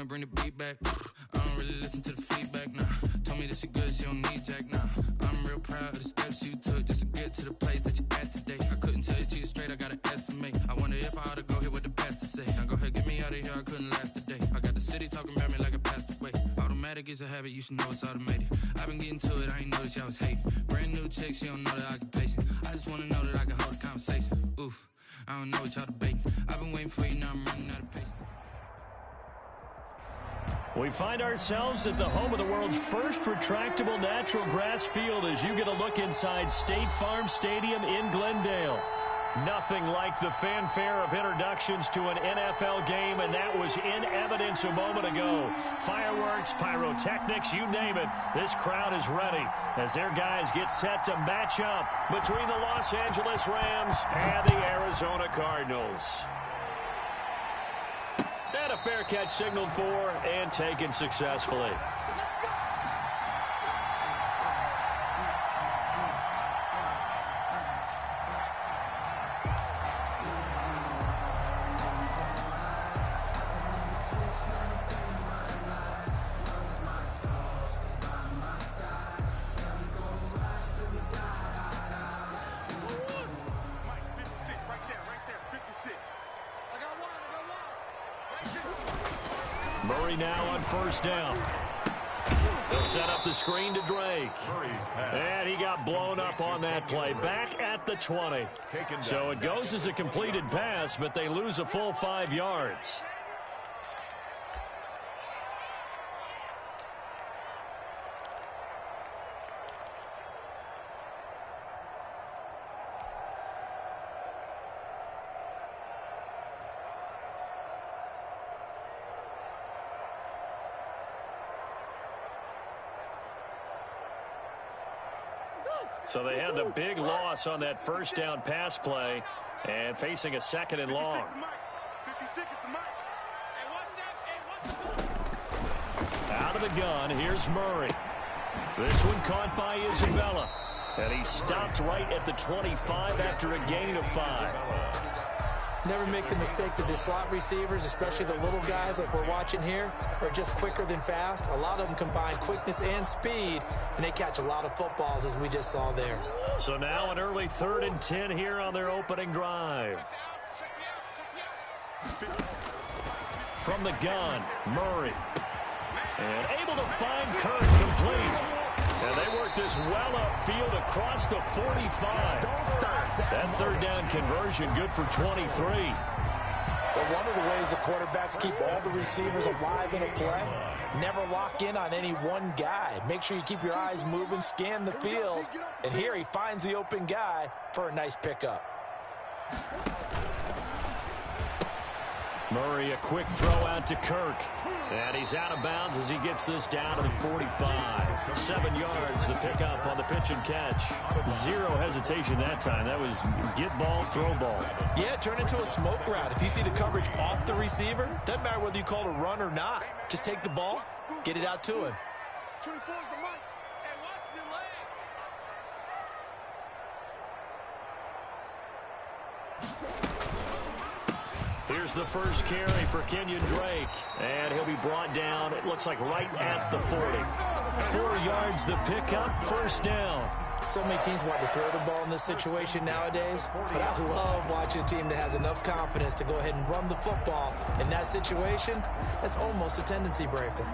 might bring the beat back. I don't really listen to the feedback, nah. Told me that she good, she don't need Jack, nah. I'm real proud of the steps you took just to get to the place that you at today. I couldn't tell you to you straight, I gotta estimate. I wonder if I ought to go here with the best to say. Now go ahead, get me out of here, I couldn't last today. I got the city talking about me like I passed away. Automatic is a habit, you should know it's automated. I've been getting to it, I ain't noticed y'all was hating. Brand new chick, she don't know the occupation. I just wanna know that I can hold a conversation. Oof, I don't know what y'all debating. I've been waiting for you, now I'm running out of patience. We find ourselves at the home of the world's first retractable natural grass field as you get a look inside State Farm Stadium in Glendale. Nothing like the fanfare of introductions to an NFL game, and that was in evidence a moment ago. Fireworks, pyrotechnics, you name it. This crowd is ready as their guys get set to match up between the Los Angeles Rams and the Arizona Cardinals. And a fair catch signaled for and taken successfully. Murray now on first down. They'll set up the screen to Drake. And he got blown up on that play. Back at the 20. So it goes as a completed pass, but they lose a full 5 yards. So they had the big loss on that first down pass play and facing a second and long. Out of the gun, here's Murray. This one caught by Isabella. And he stopped right at the 25 after a gain of 5. Never make the mistake that the slot receivers, especially the little guys like we're watching here, are just quicker than fast. A lot of them combine quickness and speed, and they catch a lot of footballs, as we just saw there. So now an early 3rd and 10 here on their opening drive. From the gun, Murray. And able to find Kirk complete. And they work this well upfield across the 45. That third down conversion good for 23. Well, one of the ways the quarterbacks keep all the receivers alive in a play, never lock in on any one guy. Make sure you keep your eyes moving, scan the field. And here he finds the open guy for a nice pickup. Murray, a quick throw out to Kirk. And he's out of bounds as he gets this down to the 45. 7 yards, the pickup on the pitch and catch. Zero hesitation that time. That was get ball, throw ball. Yeah, turn into a smoke route. If you see the coverage off the receiver, doesn't matter whether you call it a run or not. Just take the ball, get it out to him. 24 is the mic. And watch the leg. Here's the first carry for Kenyon Drake. And he'll be brought down, it looks like right at the 40. 4 yards the pickup, first down. So many teams want to throw the ball in this situation nowadays, but I love watching a team that has enough confidence to go ahead and run the football. In that situation, that's almost a tendency breaker.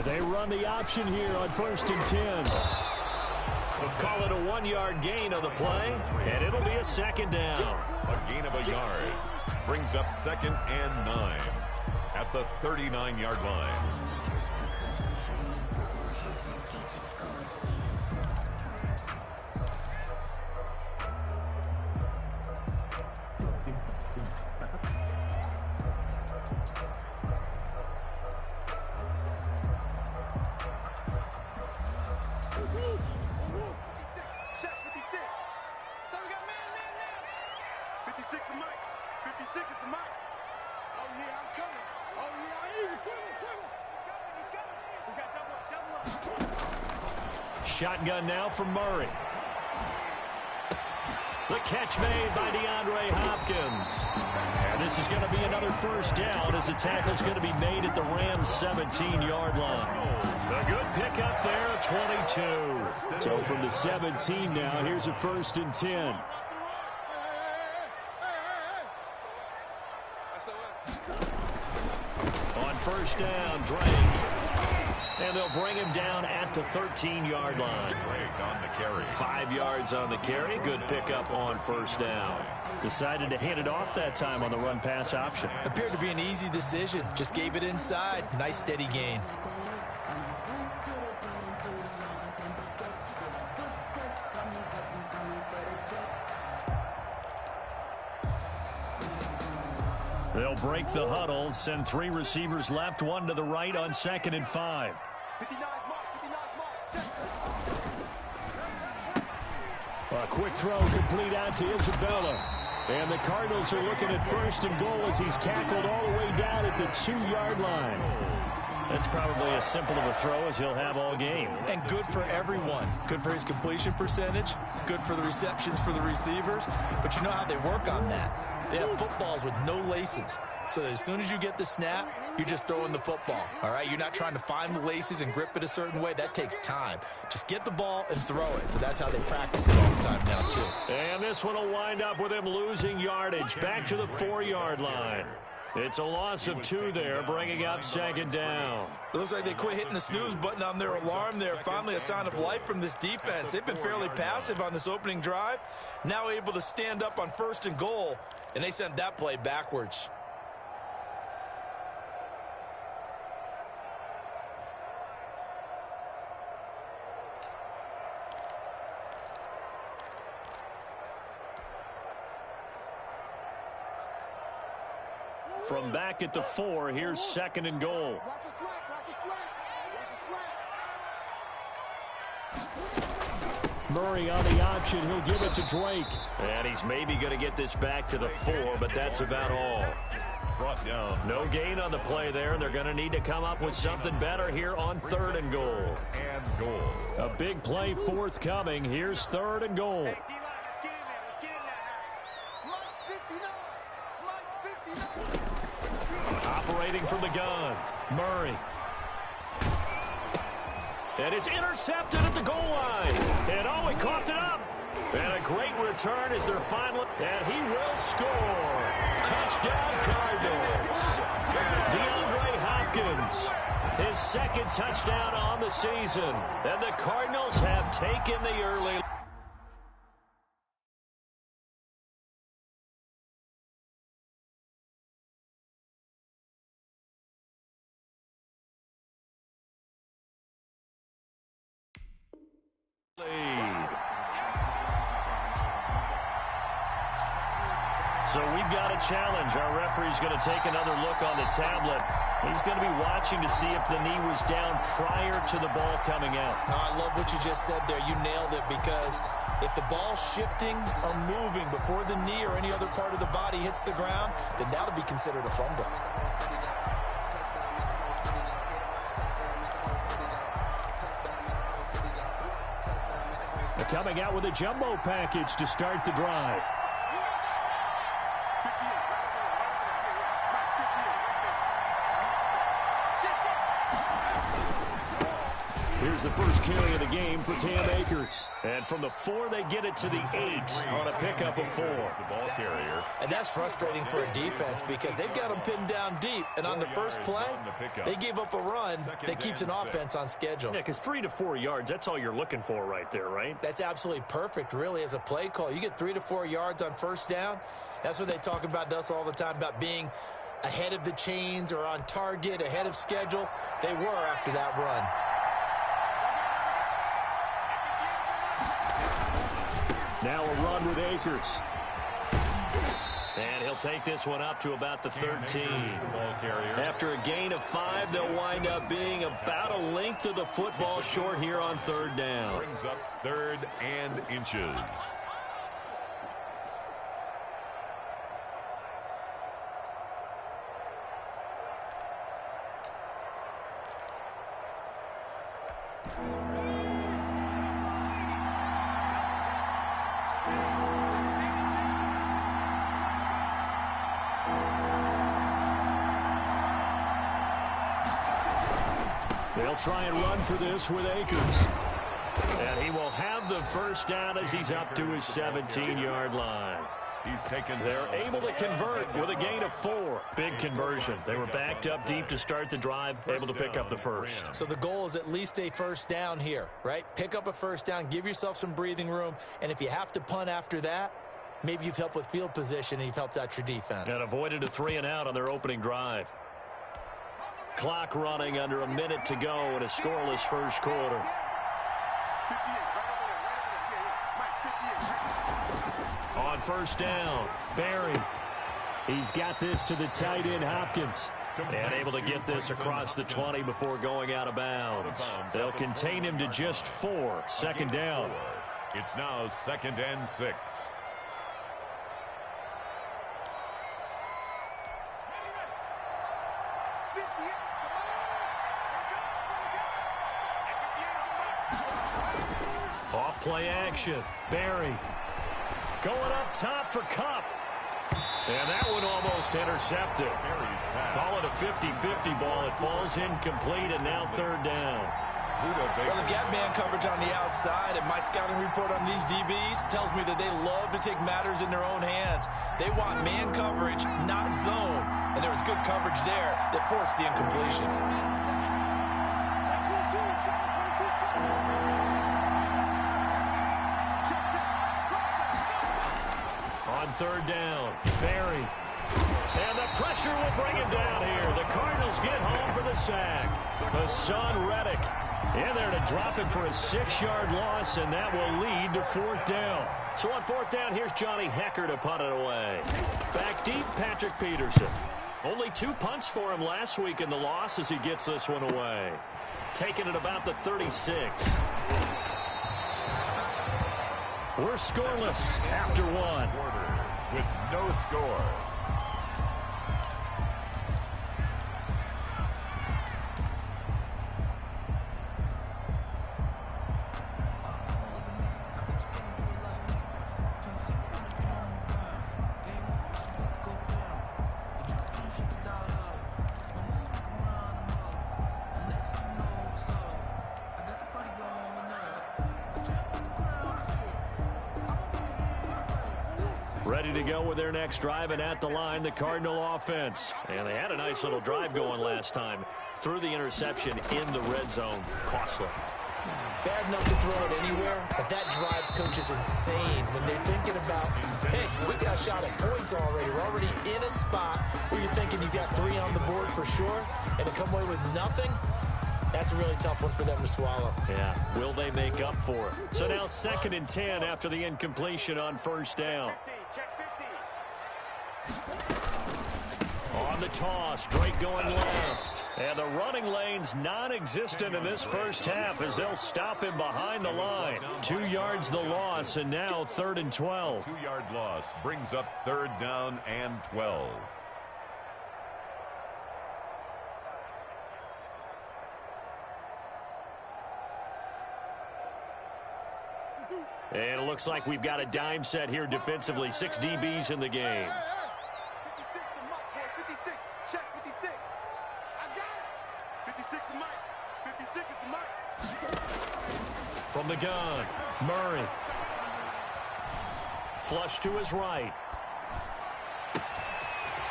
They run the option here on 1st and 10. We'll call it a 1-yard gain on the play, and it'll be a second down. A gain of a yard brings up 2nd and 9 at the 39-yard line. Shotgun now from Murray. The catch made by DeAndre Hopkins. And this is going to be another first down as the tackle's going to be made at the Rams' 17-yard line. A good pickup there of 22. So from the 17 now, here's a 1st and 10. On first down, Drake. And they'll bring him down at the 13-yard line. On the carry. 5 yards on the carry. Good pickup on first down. Decided to hand it off that time on the run-pass option. Appeared to be an easy decision. Just gave it inside. Nice steady gain. They'll break the huddle, send 3 receivers left, 1 to the right on 2nd and 5. A quick throw complete out to Isabella. And the Cardinals are looking at 1st and goal as he's tackled all the way down at the 2-yard line. That's probably as simple of a throw as he'll have all game. And good for everyone. Good for his completion percentage. Good for the receptions for the receivers. But you know how they work on that. They have footballs with no laces. So that as soon as you get the snap, you're just throwing the football. All right? You're not trying to find the laces and grip it a certain way. That takes time. Just get the ball and throw it. So that's how they practice it all the time now, too. And this one will wind up with him losing yardage back to the 4-yard line. It's a loss of 2 there, bringing up 2nd down. It looks like they quit hitting the snooze button on their alarm there. Finally a sign of life from this defense. They've been fairly passive on this opening drive. Now able to stand up on 1st and goal, and they sent that play backwards. From back at the 4, here's 2nd and goal. Murray on the option. He'll give it to Drake. And he's maybe going to get this back to the 4, but that's about all. Brought down. No gain on the play there. They're going to need to come up with something better here on 3rd and goal. And goal. A big play forthcoming. Here's 3rd and goal. Operating from the gun, Murray. And it's intercepted at the goal line. And oh, he coughed it up. And a great return as their final. And he will score. Touchdown, Cardinals. DeAndre Hopkins, his 2nd touchdown on the season. And the Cardinals have taken the early. So we've got a challenge. Our referee's going to take another look on the tablet. He's going to be watching to see if the knee was down prior to the ball coming out. I love what you just said there. You nailed it, because if the ball's shifting or moving before the knee or any other part of the body hits the ground, then that'll be considered a fumble. They're coming out with a jumbo package to start the drive. Here's the first carry of the game for Cam Akers. And from the 4, they get it to the 8 on a pickup of 4. The ball carrier. And that's frustrating for a defense, because they've got them pinned down deep. And on the first play, they gave up a run that keeps an offense on schedule. Yeah, because 3 to 4 yards, that's all you're looking for right there, right? That's absolutely perfect, really, as a play call. You get 3 to 4 yards on first down. That's what they talk about to us all the time, about being ahead of the chains or on target, ahead of schedule. They were after that run. Now a run with Akers. And he'll take this one up to about the 13. After a gain of 5, they'll wind up being about a length of the football short here on 3rd down. Brings up 3rd and inches. They'll try and run for this with Akers. And he will have the first down as he's up to his 17-yard line. They're able to convert with a gain of 4. Big conversion. They were backed up deep to start the drive, able to pick up the first. So the goal is at least a first down here, right? Pick up a first down, give yourself some breathing room, and if you have to punt after that, maybe you've helped with field position and you've helped out your defense. And avoided a 3-and-out on their opening drive. Clock running under a minute to go in a scoreless first quarter. On first down, Barry. He's got this to the tight end, Hopkins. And able to get this across the 20 before going out of bounds. They'll contain him to just 4. Second down. It's now 2nd and 6. Off play action. Barry. Going up top for Kupp. And that one almost intercepted. Call it a 50-50 ball. It falls incomplete, and now third down. Well, they've got man coverage on the outside, and my scouting report on these DBs tells me that they love to take matters in their own hands. They want man coverage, not zone. And there was good coverage there that forced the incompletion. On third down, Barry. And the pressure will bring him down here. The Cardinals get home for the sack. Hassan Reddick in there to drop it for a 6-yard loss, and that will lead to fourth down. So on fourth down, here's Johnny Hecker to punt it away. Back deep, Patrick Peterson. Only 2 punts for him last week in the loss as he gets this one away. Taking it about the 36. We're scoreless after 1. With no score. Ready to go with their next drive, and at the line, the Cardinal offense. And they had a nice little drive going last time. Threw the interception in the red zone. Costly. Bad enough to throw it anywhere, but that drives coaches insane when they're thinking about, hey, we got a shot at points already. We're already in a spot where you're thinking you got 3 on the board for sure, and to come away with nothing, that's a really tough one for them to swallow. Yeah, will they make up for it? So now 2nd and 10 after the incompletion on first down. On the toss, Drake going left. And the running lane's non-existent in this first half as they'll stop him behind the line. 2 yards the loss, and now 3rd and 12. 2-yard loss brings up 3rd down and 12. And it looks like we've got a dime set here defensively. 6 DBs in the game. From the gun, Murray. Flush to his right.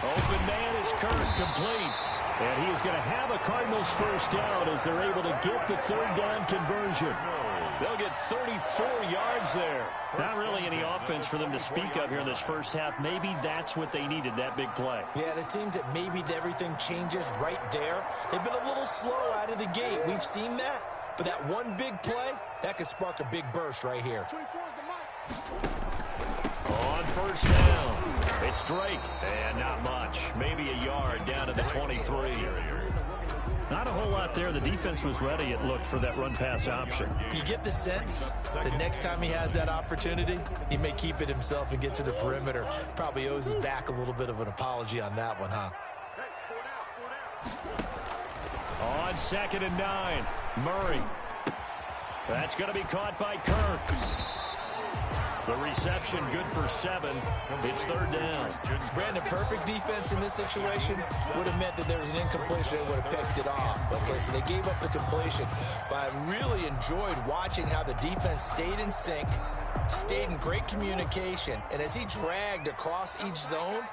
Open man is Kirk, complete. And he is going to have a Cardinals first down as they're able to get the 3rd down conversion. They'll get 34 yards there. Not really any offense for them to speak of here in this first half. Maybe that's what they needed, that big play. Yeah, and it seems that maybe everything changes right there. They've been a little slow out of the gate. We've seen that. But that one big play, that could spark a big burst right here. On first down, it's Drake. And not much. Maybe a yard down to the 23. Not a whole lot there. The defense was ready, it looked, for that run-pass option. You get the sense that next time he has that opportunity, he may keep it himself and get to the perimeter. Probably owes his back a little bit of an apology on that one, huh? On 2nd and 9, Murray. That's going to be caught by Kirk. The reception good for 7. It's third down. Brandon, perfect defense in this situation would have meant that there was an incompletion. They would have picked it off. Okay, so they gave up the completion. But I really enjoyed watching how the defense stayed in sync, stayed in great communication. And as he dragged across each zone,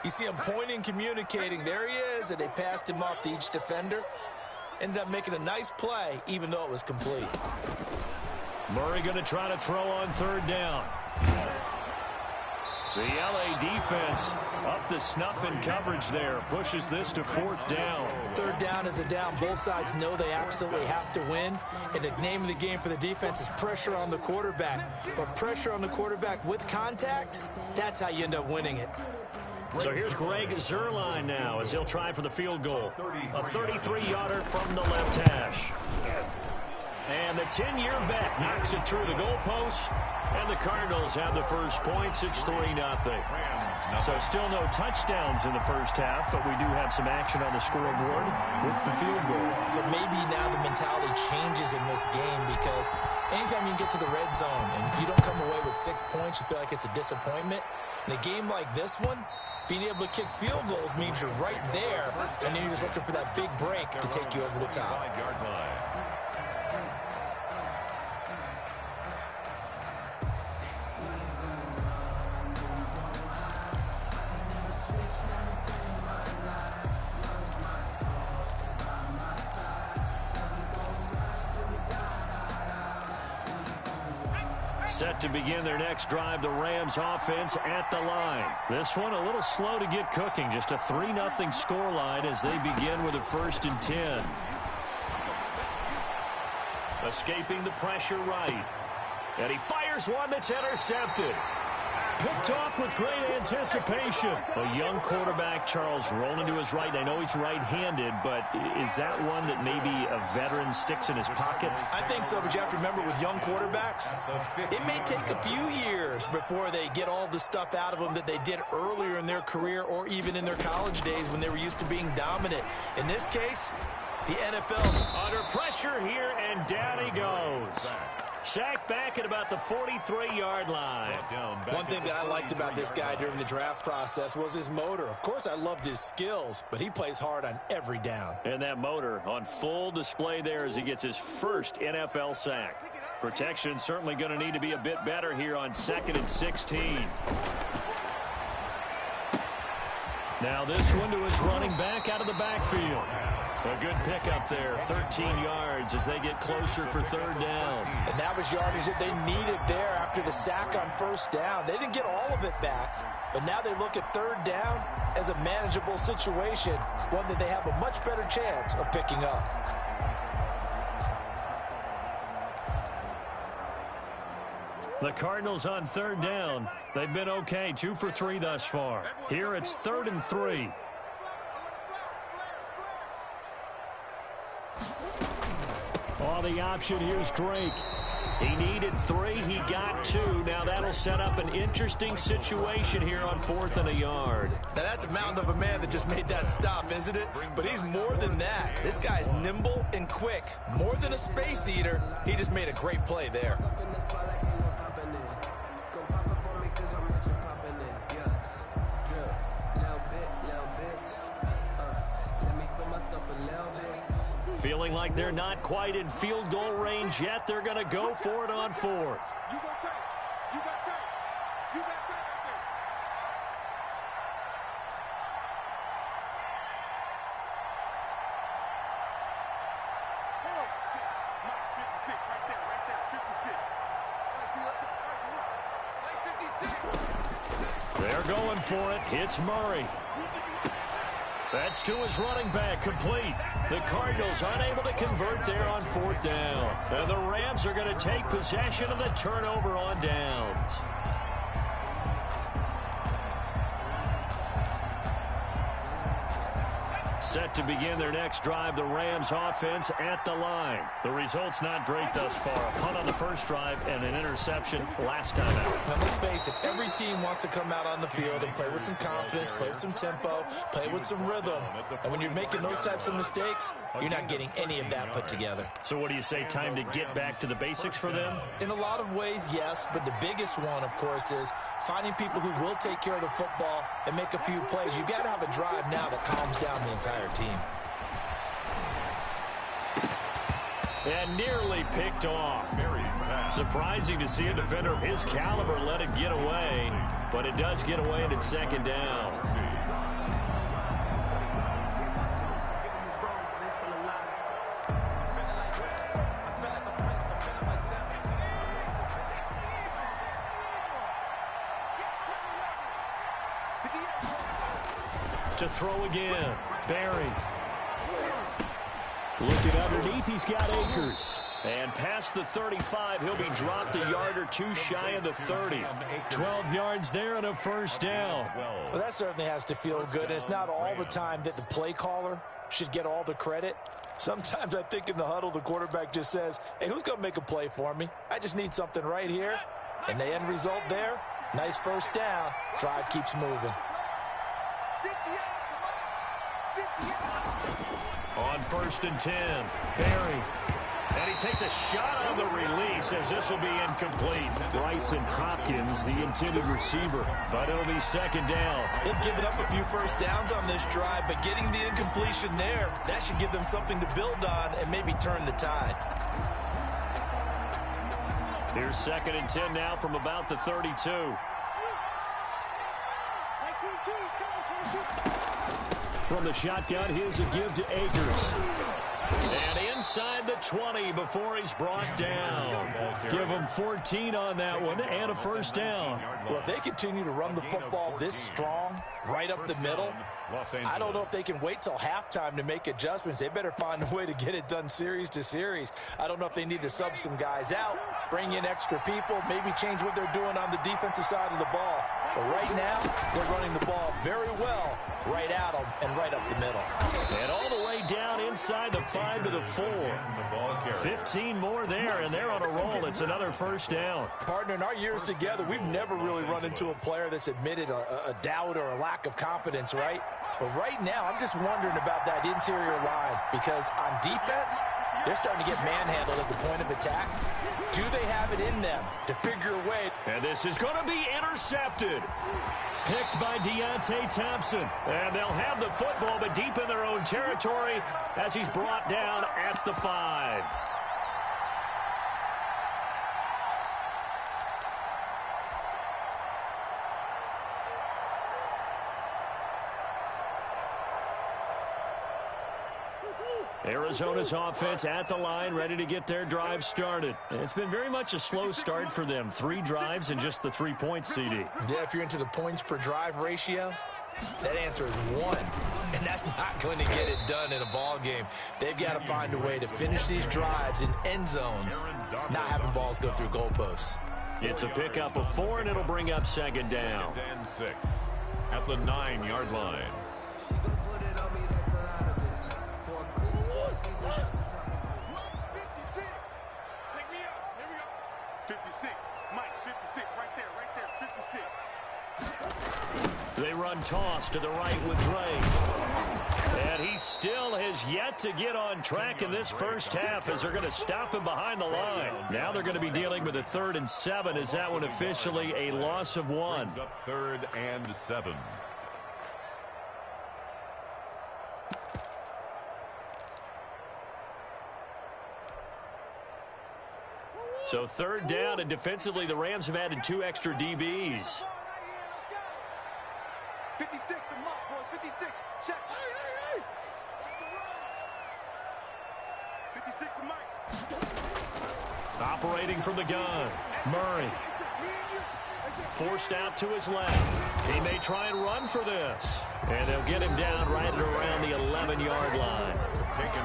you see him pointing, communicating. There he is, and they passed him off to each defender. Ended up making a nice play, even though it was complete. Murray going to try to throw on third down. The LA defense up to snuff in coverage there. Pushes this to fourth down. Third down is a down. Both sides know they absolutely have to win. And the name of the game for the defense is pressure on the quarterback. But pressure on the quarterback with contact, that's how you end up winning it. So here's Greg Zuerlein now as he'll try for the field goal. A 33-yarder from the left hash. And the 10-year vet knocks it through the goalpost. And the Cardinals have the first points. It's 3-0. So still no touchdowns in the first half, but we do have some action on the scoreboard with the field goal. So maybe now the mentality changes in this game because anytime you can get to the red zone and if you don't come away with 6 points, you feel like it's a disappointment. In a game like this one, being able to kick field goals means you're right there, and then you're just looking for that big break to take you over the top. Set to begin their next drive, the Rams offense at the line. This one a little slow to get cooking. Just a 3-0 scoreline as they begin with a 1st and 10. Escaping the pressure right. And he fires one that's intercepted. Picked off with great anticipation. A young quarterback, Charles, rolling to his right. I know he's right-handed, but is that one that maybe a veteran sticks in his pocket? I think so, but you have to remember with young quarterbacks, it may take a few years before they get all the stuff out of them that they did earlier in their career or even in their college days when they were used to being dominant. In this case, the NFL. Under pressure here, and down he goes. Sacked back at about the 43-yard line. One thing that I liked about this guy during the draft process was his motor. Of course, I loved his skills, but he plays hard on every down. And that motor on full display there as he gets his first NFL sack. Protection certainly going to need to be a bit better here on 2nd and 16. Now this one to his running back out of the backfield. A good pickup there, 13 yards as they get closer for third down. And that was yardage that they needed there after the sack on first down. They didn't get all of it back, but now they look at third down as a manageable situation, one that they have a much better chance of picking up. The Cardinals on third down. They've been okay, 2 for 3 thus far. Here it's 3rd and 3. Oh, the option here's Drake. He needed 3. He got 2. Now that'll set up an interesting situation here on 4th and a yard. Now that's a mountain of a man that just made that stop, isn't it? But he's more than that. This guy's nimble and quick. More than a space eater. He just made a great play there. Feeling like they're not quite in field goal range yet. They're going to go for it on 4th. They're going for it. It's Murray. That's to his running back, complete. The Cardinals unable to convert there on 4th down. And the Rams are going to take possession of the turnover on downs. Set to begin their next drive, the Rams offense at the line. The result's not great thus far. A punt on the first drive and an interception last time out. Now, let's face it, every team wants to come out on the field and play with some confidence, play with some tempo, play with some rhythm. And when you're making those types of mistakes, you're not getting any of that put together. So what do you say, time to get back to the basics for them? In a lot of ways, yes, but the biggest one, of course, is finding people who will take care of the football and make a few plays. You've got to have a drive now that calms down the entire team. And nearly picked off. Surprising to see a defender of his caliber let it get away, but it does get away and it's second down. To throw again, Barry. Looking underneath, he's got Akers. And past the 35, he'll be dropped a yard or two shy of the 30. 12 yards there and a first down. Well, that certainly has to feel good. And it's not all the time that the play caller should get all the credit. Sometimes I think in the huddle, the quarterback just says, hey, who's going to make a play for me? I just need something right here. And the end result there, nice first down. Drive keeps moving. On 1st and 10, Barry. And he takes a shot on the release as this will be incomplete. Bryson Hopkins, the intended receiver, but it'll be second down. They've given up a few first downs on this drive, but getting the incompletion there, that should give them something to build on and maybe turn the tide. Here's 2nd and 10 now from about the 32. From the shotgun, here's a give to Akers. And inside the 20 before he's brought down. Give him 14 on that one and a first down. Well, if they continue to run the football this strong, right up the middle, I don't know if they can wait till halftime to make adjustments. They better find a way to get it done series to series. I don't know if they need to sub some guys out, bring in extra people, maybe change what they're doing on the defensive side of the ball. But right now, they're running the ball very well right at them and right up the middle. And all the way down inside the 5 to the 4. 15 more there, and they're on a roll. It's another first down. Partner, in our years together, we've never really run into a player that's admitted a doubt or a lack of confidence, right? But right now, I'm just wondering about that interior line because on defense, they're starting to get manhandled at the point of attack. Do they have it in them to figure a way? And this is going to be intercepted. Picked by Deontay Thompson. And they'll have the football, but deep in their own territory as he's brought down at the 5. Arizona's offense at the line, ready to get their drive started. It's been very much a slow start for them. 3 drives and just the 3 points, CD. Yeah, if you're into the points per drive ratio, that answer is 1. And that's not going to get it done in a ball game. They've got to find a way to finish these drives in end zones, not having balls go through goalposts. It's a pickup of 4, and it'll bring up second down. 6 at the 9-yard line. They run toss to the right with Drake. And he still has yet to get on track in this first half as they're going to stop him behind the line. Now they're going to be dealing with a 3rd and 7. Is that one officially a loss of 1? Brings up 3rd and 7. So 3rd down, and defensively the Rams have added 2 extra DBs. 56, the mark, boys. 56. Check. 56, the mic. Operating from the gun. Murray. Forced out to his left. He may try and run for this. And they'll get him down right at around the 11-yard line.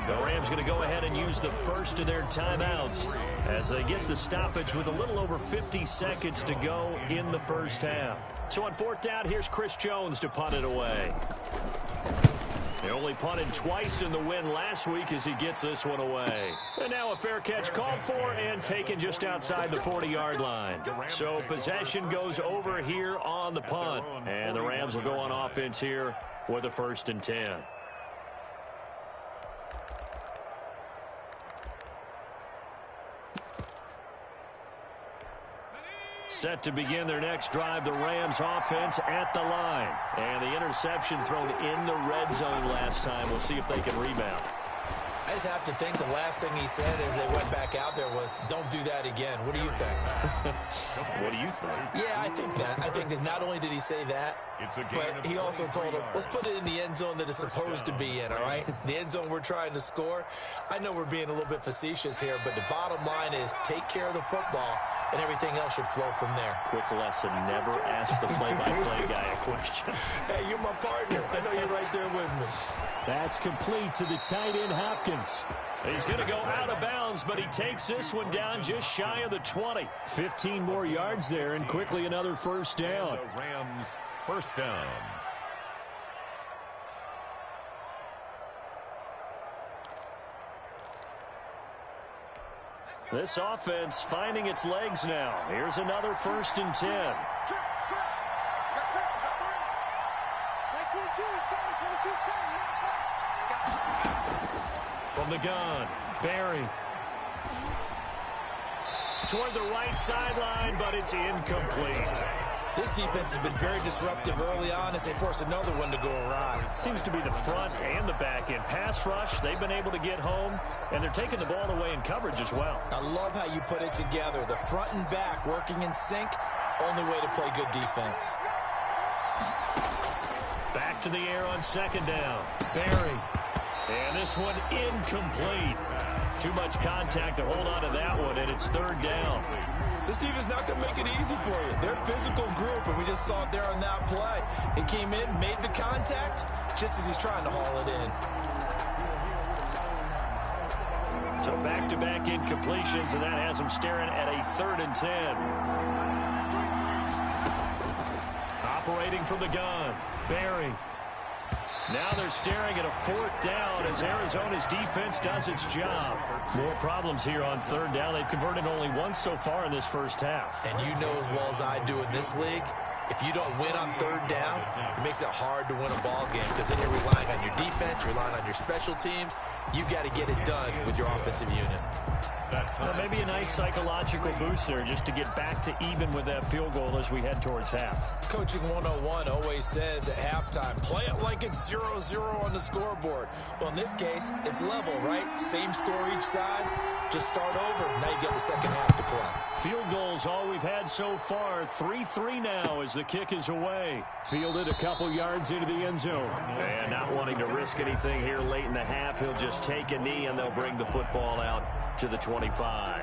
The Rams going to go ahead and use the first of their timeouts as they get the stoppage with a little over 50 seconds to go in the first half. So on 4th down, here's Chris Jones to punt it away. They only punted twice in the win last week as he gets this one away. And now a fair catch called for and taken just outside the 40-yard line. So possession goes over here on the punt. And the Rams will go on offense here with a 1st and 10. Set to begin their next drive, the Rams offense at the line. And the interception thrown in the red zone last time. We'll see if they can rebound. I just have to think the last thing he said as they went back out there was, don't do that again. What do you think? What do you think? Yeah, I think that. I think that not only did he say that, but he also told him, let's put it in the end zone that it's supposed to be in, all right? The end zone we're trying to score. I know we're being a little bit facetious here, but the bottom line is take care of the football, and everything else should flow from there. Quick lesson, never ask the play-by-play guy a question. Hey, you're my partner. I know you're right there with me. That's complete to the tight end, Hopkins. He's going to go out of bounds, but he takes this one down just shy of the 20. 15 more yards there, and quickly another 1st down. The Rams 1st down. This offense finding its legs now. Here's another 1st and 10. From the gun, Barry. Toward the right sideline, but it's incomplete. This defense has been very disruptive early on as they force another one to go awry. Seems to be the front and the back end. Pass rush, they've been able to get home, and they're taking the ball away in coverage as well. I love how you put it together. The front and back working in sync, only way to play good defense. Back to the air on 2nd down. Barry. And this one incomplete. Too much contact to hold on to that one, and it's 3rd down. This defense not going to make it easy for you. They're a physical group, and we just saw it there on that play. He came in, made the contact, just as he's trying to haul it in. So back-to-back incompletions, and that has him staring at a 3rd and 10. Operating from the gun, Barry. Now they're staring at a 4th down as Arizona's defense does its job. More problems here on 3rd down. They've converted only once so far in this 1st half. And you know as well as I do in this league, if you don't win on 3rd down, it makes it hard to win a ball game because then you're relying on your defense, you're relying on your special teams. You've got to get it done with your offensive unit. Well, maybe a nice psychological boost there just to get back to even with that field goal as we head towards half. Coaching 101 always says at halftime, play it like it's 0-0 on the scoreboard. Well, in this case, it's level, right? Same score each side. Just start over. Now you got the second half to play. Field goals all we've had so far. 3-3 now as the kick is away. Fielded a couple yards into the end zone. And not wanting to risk anything here late in the half, he'll just take a knee and they'll bring the football out to the 25.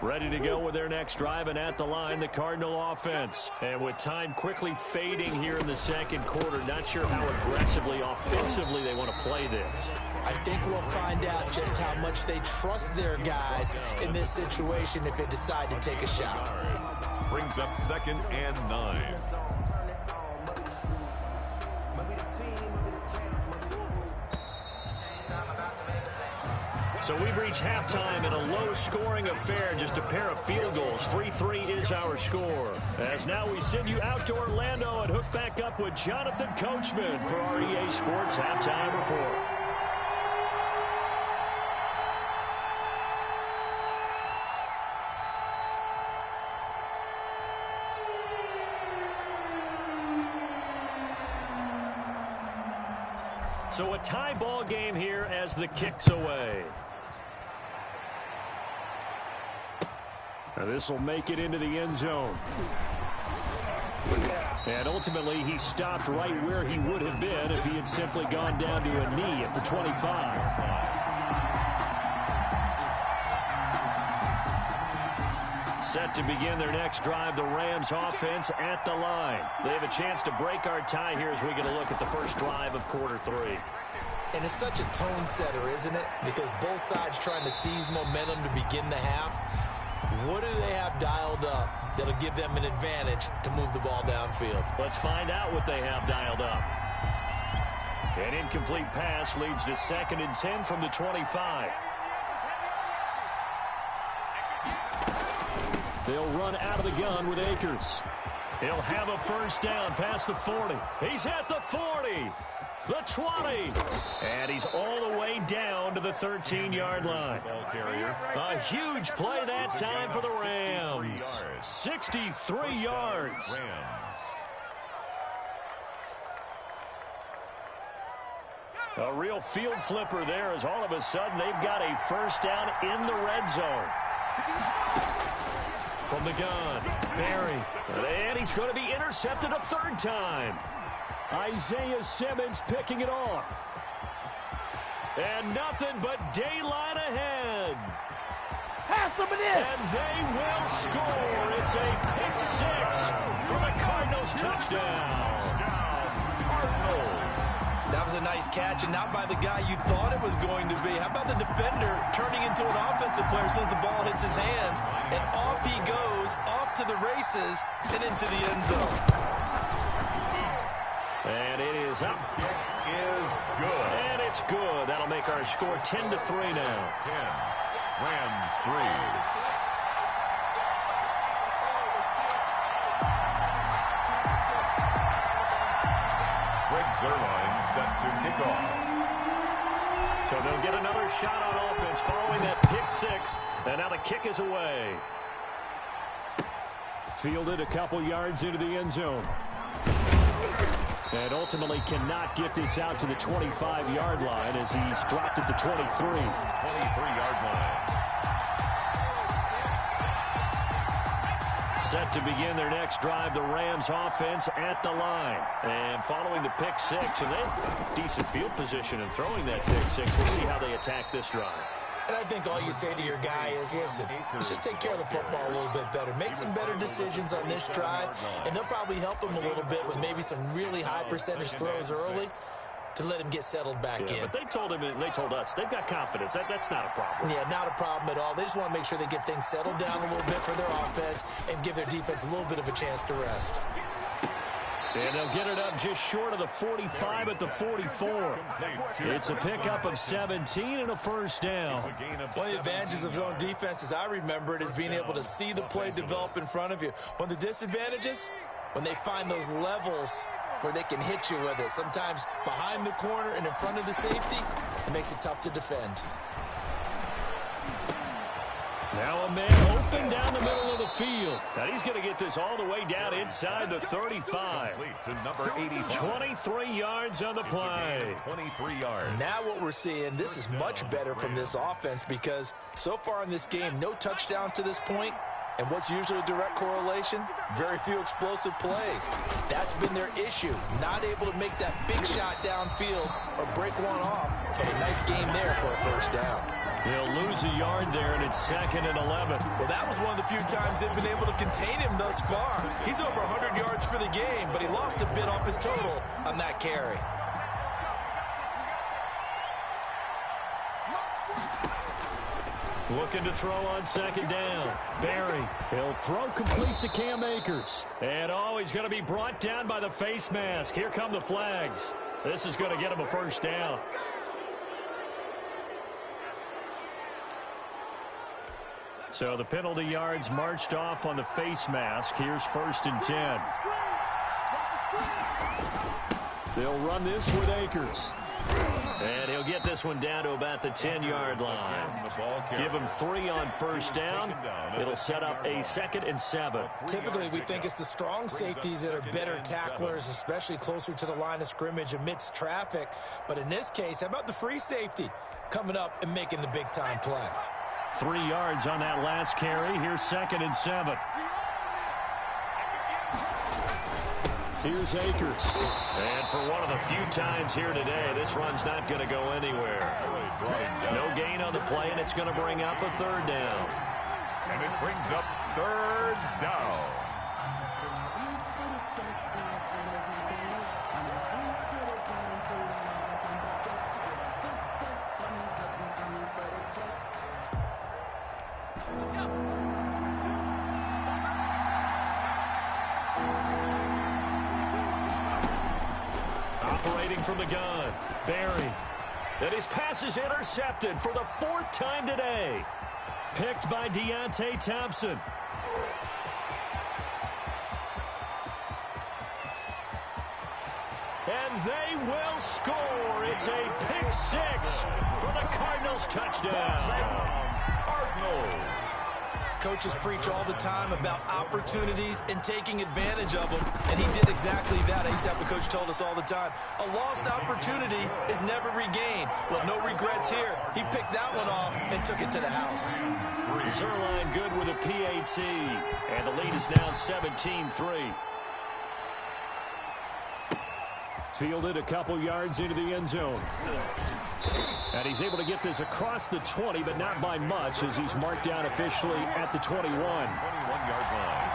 Ready to go with their next drive, and at the line, the Cardinal offense. And with time quickly fading here in the 2nd quarter, not sure how aggressively, offensively they want to play this. I think we'll find out just how much they trust their guys in this situation if they decide to take a shot. Brings up 2nd and 9. So we've reached halftime in a low-scoring affair, just a pair of field goals. 3-3 is our score. As now we send you out to Orlando and hook back up with Jonathan Coachman for our EA Sports Halftime Report. So a tie ball game here as the kick's away. Now this will make it into the end zone. And ultimately, he stopped right where he would have been if he had simply gone down to a knee at the 25. Set to begin their next drive, the Rams offense at the line. They have a chance to break our tie here as we get a look at the first drive of quarter 3. And it's such a tone setter, isn't it? Because both sides trying to seize momentum to begin the half. What do they have dialed up that'll give them an advantage to move the ball downfield? Let's find out what they have dialed up. An incomplete pass leads to 2nd and 10 from the 25. They'll run out of the gun with Akers. He'll have a first down past the 40. He's at the 40. The 20. And he's all the way down to the 13-yard line. A huge play that time for the Rams. 63 yards. A real field flipper there as all of a sudden they've got a first down in the red zone. From the gun, Barry. And he's going to be intercepted a 3rd time. Isaiah Simmons picking it off. And nothing but daylight ahead. Pass him it is. And they will score. It's a pick 6 for the Cardinals touchdown. That was a nice catch, and not by the guy you thought it was going to be. How about the defender turning into an offensive player as soon as the ball hits his hands, and off he goes, off to the races, and into the end zone. And it is up. It is good. And it's good. That'll make our score 10-3 now. 10. Rams 3. Zerline set to kick off. So they'll get another shot on offense following that pick 6. And now the kick is away. Fielded a couple yards into the end zone. And ultimately cannot get this out to the 25-yard line as he's dropped at the 23. 23-yard line. Set to begin their next drive, the Rams offense at the line. And following the pick 6, and they have decent field position in throwing that pick 6. We'll see how they attack this drive. And I think all you say to your guy is, listen, let's just take care of the football a little bit better. Make some better decisions on this drive, and they'll probably help him a little bit with maybe some really high percentage throws early to let him get settled back in. But they told him, and they told us, they've got confidence. That's not a problem. Yeah, not a problem at all. They just want to make sure they get things settled down a little bit for their offense and give their defense a little bit of a chance to rest. And they'll get it up just short of the 45 at the 44. It's a pickup of 17 and a first down. One of the advantages of zone defense, as I remember it, is being able to see the play develop in front of you. One of the disadvantages, when they find those levels where they can hit you with it. Sometimes behind the corner and in front of the safety, it makes it tough to defend. Now a man open down the middle of the field. Now he's going to get this all the way down inside the 35. To number 85. 23 yards on the play. 23 yards. Now what we're seeing, this is much better from this offense because so far in this game, no touchdown to this point. And what's usually a direct correlation? Very few explosive plays. That's been their issue. Not able to make that big shot downfield or break one off. But a nice game there for a first down. They'll lose a yard there, and it's 2nd and 11. Well, that was one of the few times they've been able to contain him thus far. He's over 100 yards for the game, but he lost a bit off his total on that carry. Looking to throw on 2nd down. Barry. He'll throw complete to Cam Akers. And he's going to be brought down by the face mask. Here come the flags. This is going to get him a first down. So the penalty yards marched off on the face mask. Here's 1st and 10. They'll run this with Akers. And he'll get this one down to about the 10-yard line. Give him 3 on first down. It'll set up a 2nd and 7. Typically, we think it's the strong safeties that are better tacklers, especially closer to the line of scrimmage amidst traffic. But in this case, how about the free safety coming up and making the big-time play? 3 yards on that last carry. Here's 2nd and 7. Here's Akers. And for one of the few times here today, this run's not going to go anywhere. No gain on the play, and it's going to bring up a 3rd down. And it brings up 3rd down. Operating from the gun, Barry. And his pass is intercepted for the 4th time today. Picked by Deontay Thompson. And they will score. It's a pick 6 for the Cardinals touchdown. Cardinals. Coaches preach all the time about opportunities and taking advantage of them, and he did exactly that. I used to have a coach told us all the time, a lost opportunity is never regained. Well, no regrets here. He picked that one off and took it to the house. Zerline good with a PAT, and the lead is now 17-3. Fielded a couple yards into the end zone. And he's able to get this across the 20, but not by much, as he's marked down officially at the 21. 21-yard line.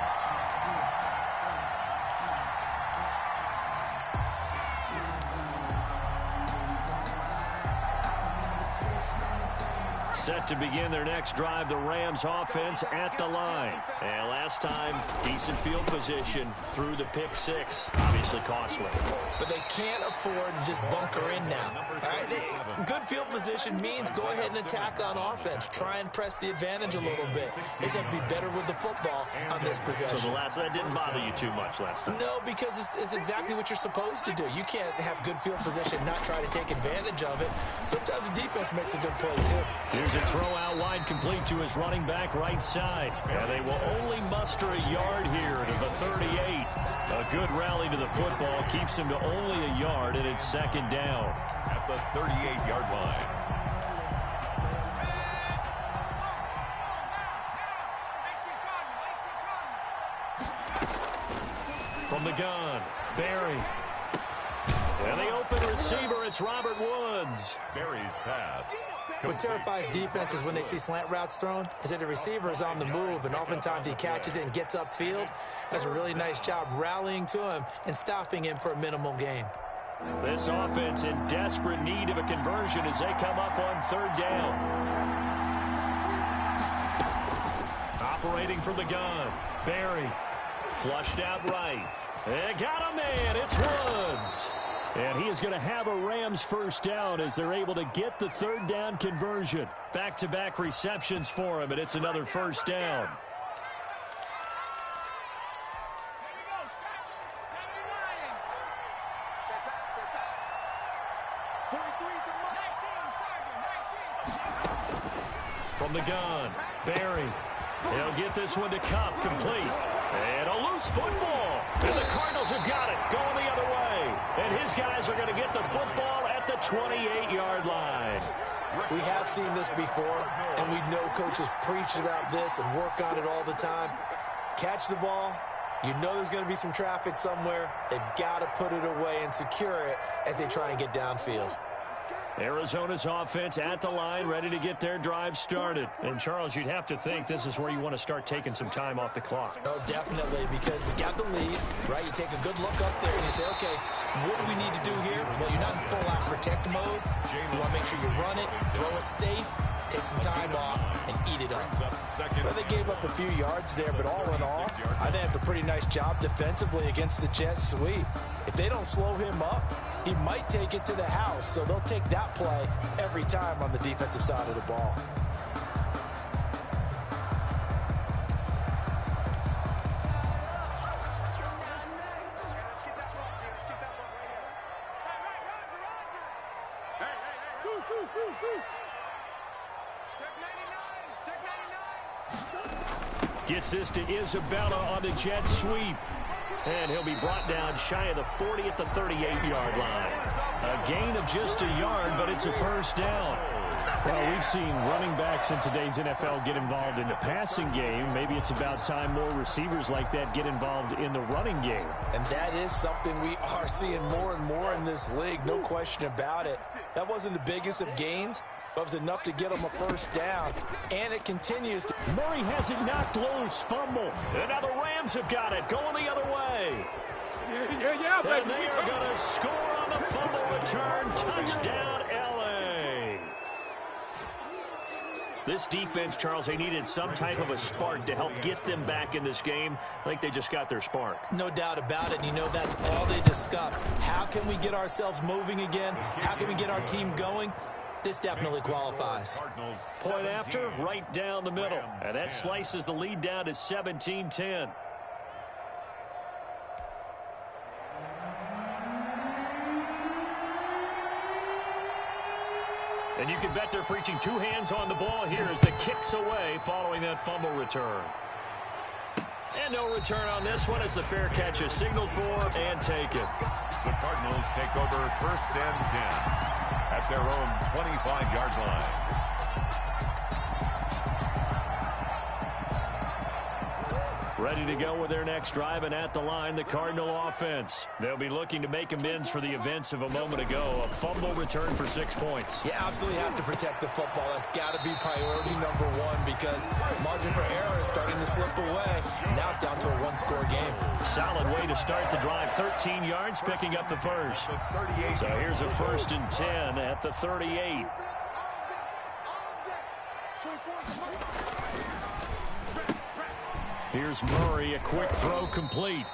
Set to begin their next drive, the Rams offense at the line. And last time, decent field position through the pick 6. Obviously costly. But they can't afford to just bunker in now. All right? Good field position means go ahead and attack on offense. Try and press the advantage a little bit. They just have to be better with the football on this possession. So that didn't bother you too much last time? No, because it's exactly what you're supposed to do. You can't have good field position, not try to take advantage of it. Sometimes the defense makes a good play, too. Here's a throw out wide, complete to his running back right side. And they will only muster a yard here to the 38. A good rally to the football keeps him to only a yard, and it's 2nd down. At the 38-yard line. From the gun, Barry. And the open receiver, it's Robert Woods. Barry's pass. What terrifies defenses when they see slant routes thrown is that the receiver is on the move, and oftentimes he catches it and gets upfield. Does a really nice job rallying to him and stopping him for a minimal gain. This offense in desperate need of a conversion as they come up on 3rd down. Operating from the gun, Barry. Flushed out right. And got a man, it's Woods. And he is going to have a Rams 1st down as they're able to get the 3rd down conversion. Back-to-back receptions for him, and it's another 1st down. From the gun, Barry. He'll get this one to Cup, complete. And a loose football. And the Cardinals have got it, going the other way. And his guys are going to get the football at the 28-yard line. We have seen this before, and we know coaches preach about this and work on it all the time. Catch the ball. You know there's going to be some traffic somewhere. They've got to put it away and secure it as they try and get downfield. Arizona's offense at the line, ready to get their drive started. And, Charles, you'd have to think this is where you want to start taking some time off the clock. Oh, definitely, because you got the lead, right? You take a good look up there and you say, okay, what do we need to do here? Well, you're not in full-out protect mode. You want to make sure you run it, throw it safe, take some time off, and eat it up. Well, they gave up a few yards there, but all in all, I think it's a pretty nice job defensively against the Jets sweep. If they don't slow him up, he might take it to the house, so they'll take that play every time on the defensive side of the ball. Gets this to Isabella on the jet sweep. And he'll be brought down shy of the 40 at the 38-yard line. A gain of just a yard, but it's a 1st down. Well, we've seen running backs in today's NFL get involved in the passing game. Maybe it's about time more receivers like that get involved in the running game. And that is something we are seeing more and more in this league, no question about it. That wasn't the biggest of gains, but it was enough to get them a 1st down, and it continues to. Murray has it knocked loose, fumble. And now the Rams have got it, going the other way. Yeah, baby. And they are going to score on the fumble return. Touchdown, L.A. This defense, Charles, they needed some type of a spark to help get them back in this game. I think they just got their spark. No doubt about it. And you know that's all they discussed. How can we get ourselves moving again? How can we get our team going? This definitely qualifies. Point after, right down the middle. And that slices the lead down to 17-10. And you can bet they're preaching two hands on the ball here as the kick's away following that fumble return. And no return on this one as the fair catch is signaled for and taken. The Cardinals take over 1st and 10 at their own 25-yard line. Ready to go with their next drive, and at the line, the Cardinal offense. They'll be looking to make amends for the events of a moment ago. A fumble return for 6 points. Yeah, absolutely have to protect the football. That's got to be priority number one because margin for error is starting to slip away. Now it's down to a one-score game. Solid way to start the drive. 13 yards, picking up the first. So here's a 1st and 10 at the 38. Here's Murray, a quick throw complete.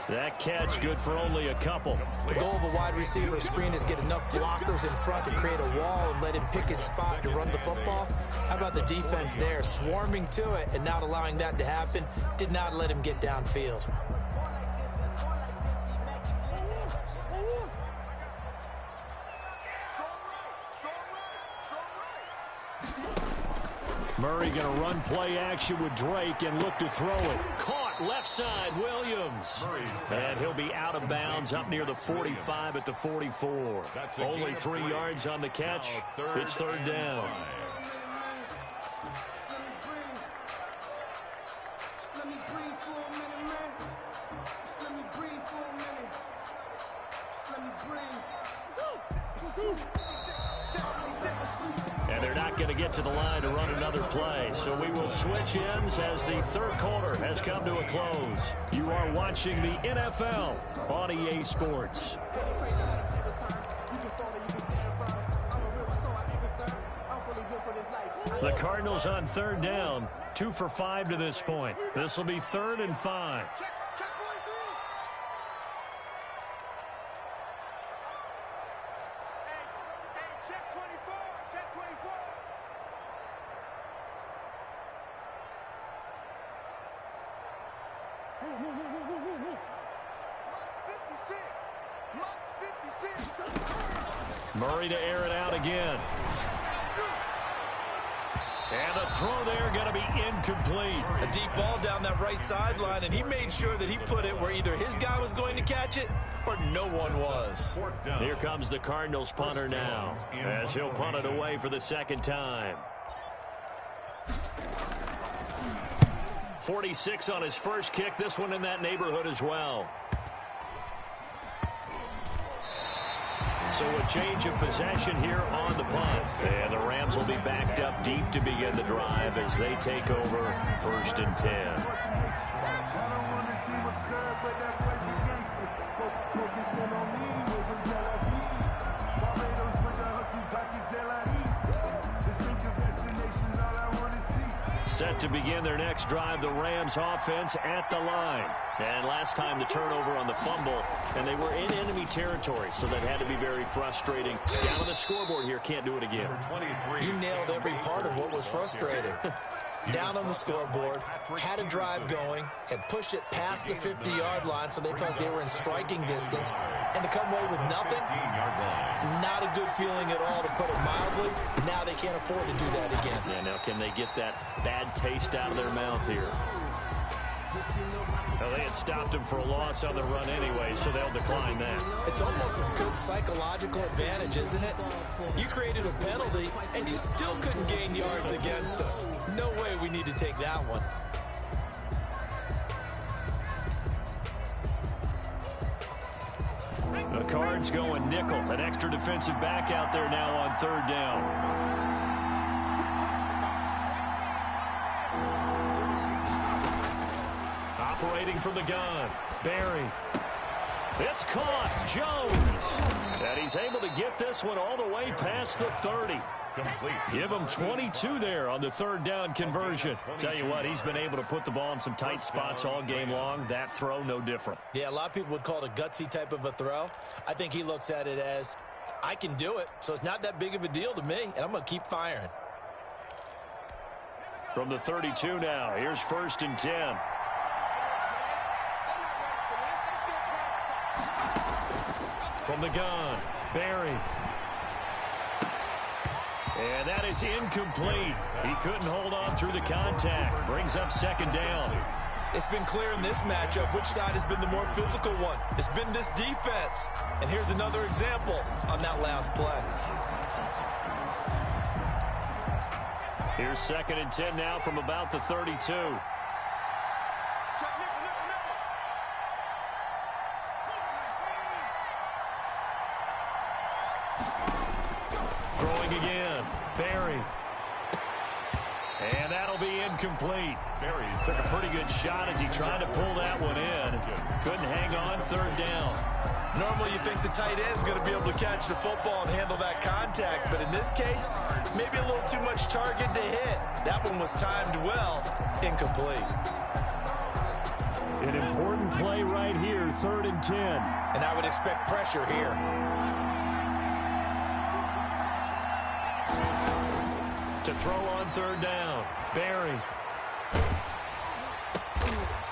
That catch good for only a couple. The goal of a wide receiver screen is get enough blockers in front to create a wall and let him pick his spot to run the football. How about the defense there, swarming to it and not allowing that to happen? Did not let him get downfield. Murray going to run play action with Drake and look to throw it. Caught left side, Williams. And he'll be out of bounds up near the 45 at the 44. Only 3 yards on the catch. It's 3rd down. And they're not going to get to the line to run another play. So we will switch ends as the 3rd quarter has come to a close. You are watching the NFL on EA Sports. The Cardinals on 3rd down, 2 for 5 to this point. This will be 3rd and 5. Murray to air it out again. And the throw there going to be incomplete. A deep ball down that right sideline, and he made sure that he put it where either his guy was going to catch it or no one was. Here comes the Cardinals punter now as he'll punt it away for the 2nd time. 46 on his first kick. This one in that neighborhood as well. So a change of possession here on the punt. And the Rams will be backed up deep to begin the drive as they take over 1st and 10. Set to begin their next drive, the Rams offense at the line. And last time the turnover on the fumble, and they were in enemy territory, so that had to be very frustrating. Down on the scoreboard here, can't do it again. You nailed every part of what was frustrating. Down on the scoreboard, had a drive going, had pushed it past the 50-yard line so they felt they were in striking distance, and to come away with nothing, not a good feeling at all, to put it mildly. Now they can't afford to do that again. Yeah, now can they get that bad taste out of their mouth here? Well, they had stopped him for a loss on the run anyway, so they'll decline that. It's almost a good psychological advantage, isn't it? You created a penalty, and you still couldn't gain yards against us. No way we need to take that one. The Cards going nickel. An extra defensive back out there now on 3rd down. Operating from the gun. Barry. It's caught. Jones. And he's able to get this one all the way past the 30. complete. Give him 22 there on the third down conversion. Tell you what, he's been able to put the ball in some tight spots all game long. That throw, no different. Yeah, a lot of people would call it a gutsy type of a throw. I think he looks at it as, I can do it, so it's not that big of a deal to me, and I'm going to keep firing. From the 32 now, here's 1st and 10. From the gun, Barry. And that is incomplete. He couldn't hold on through the contact. Brings up 2nd down. It's been clear in this matchup which side has been the more physical one. It's been this defense. And here's another example on that last play. Here's 2nd and 10 now from about the 32. Throwing again, Barry. And that'll be incomplete. Barry's Took a pretty good shot as he tried to pull that one in. Couldn't hang on, 3rd down. Normally you think the tight end's going to be able to catch the football and handle that contact, but in this case, maybe a little too much target to hit. That one was timed well, incomplete. An important play right here, 3rd and 10. And I would expect pressure here. To throw on 3rd down, Barry.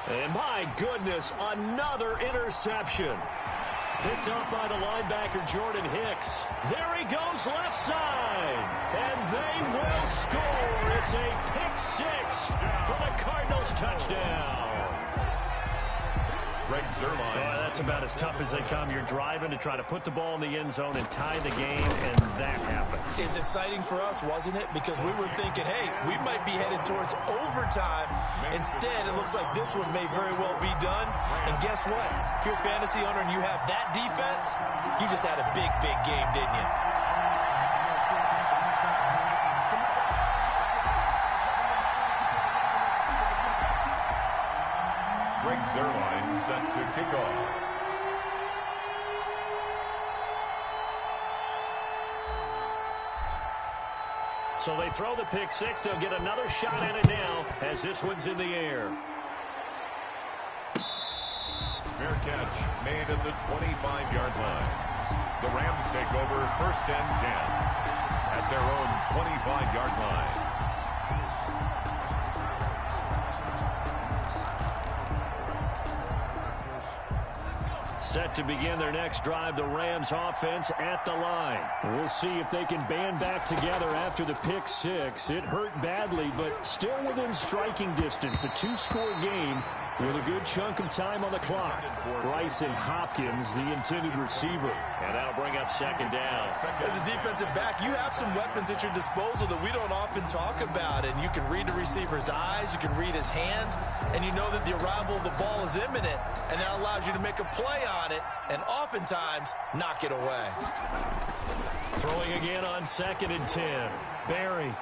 And my goodness, another interception. Picked up by the linebacker, Jordan Hicks. There he goes, left side. And they will score. It's a pick 6 for the Cardinals touchdown. Greg Zuerlein. Oh, that's about as tough as they come. You're driving to try to put the ball in the end zone and tie the game, and that happens. It's exciting for us, wasn't it? Because we were thinking, hey, we might be headed towards overtime. Instead, it looks like this one may very well be done. And guess what? If you're a fantasy owner and you have that defense, you just had a big, big game, didn't you? Greg Zuerlein set to kick off. So they throw the pick 6. They'll get another shot at it now as this one's in the air. Fair catch made at the 25-yard line. The Rams take over 1st and 10 at their own 25-yard line. Set to begin their next drive, the Rams offense at the line. We'll see if they can band back together after the pick 6. It hurt badly, but still within striking distance. A 2-score game with a good chunk of time on the clock. Bryson Hopkins, the intended receiver. And that'll bring up 2nd down. As a defensive back, you have some weapons at your disposal that we don't often talk about. And you can read the receiver's eyes, you can read his hands, and you know that the arrival of the ball is imminent. And that allows you to make a play on it and oftentimes knock it away. Throwing again on 2nd and 10. Barry.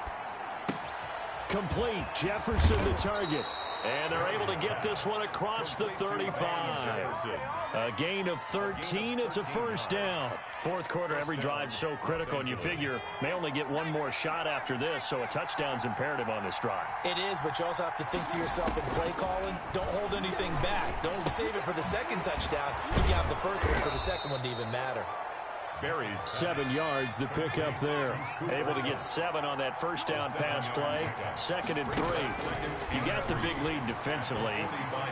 Complete. Jefferson the target. And they're able to get this one across the 35. A gain of 13. It's a 1st down. 4th quarter, every drive's so critical, and you figure may only get one more shot after this, so a touchdown's imperative on this drive. It is, but you also have to think to yourself in play calling, don't hold anything back. Don't save it for the 2nd touchdown. You have the 1st one for the 2nd one to even matter. 7 yards, the pickup there. Able to get 7 on that 1st down pass play. 2nd and 3. You got the big lead defensively.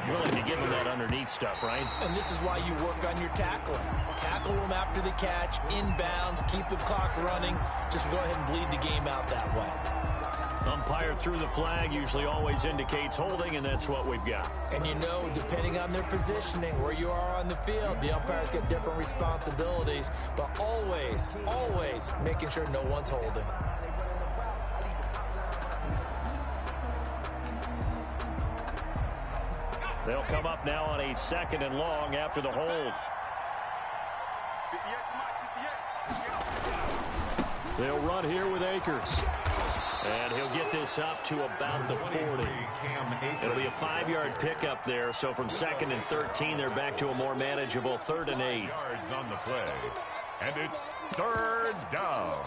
Willing to give them that underneath stuff, right? And this is why you work on your tackling. Tackle them after the catch, inbounds, keep the clock running. Just go ahead and bleed the game out that way. Umpire through the flag usually always indicates holding, and that's what we've got. And you know, depending on their positioning, where you are on the field, the umpires get different responsibilities, but always, always making sure no one's holding. They'll come up now on a 2nd and long after the hold. They'll run here with Akers. And he'll get this up to about the 40. It'll be a 5-yard pickup there. So from 2nd and 13, they're back to a more manageable 3rd and 8. Yards on the play. And it's 3rd down.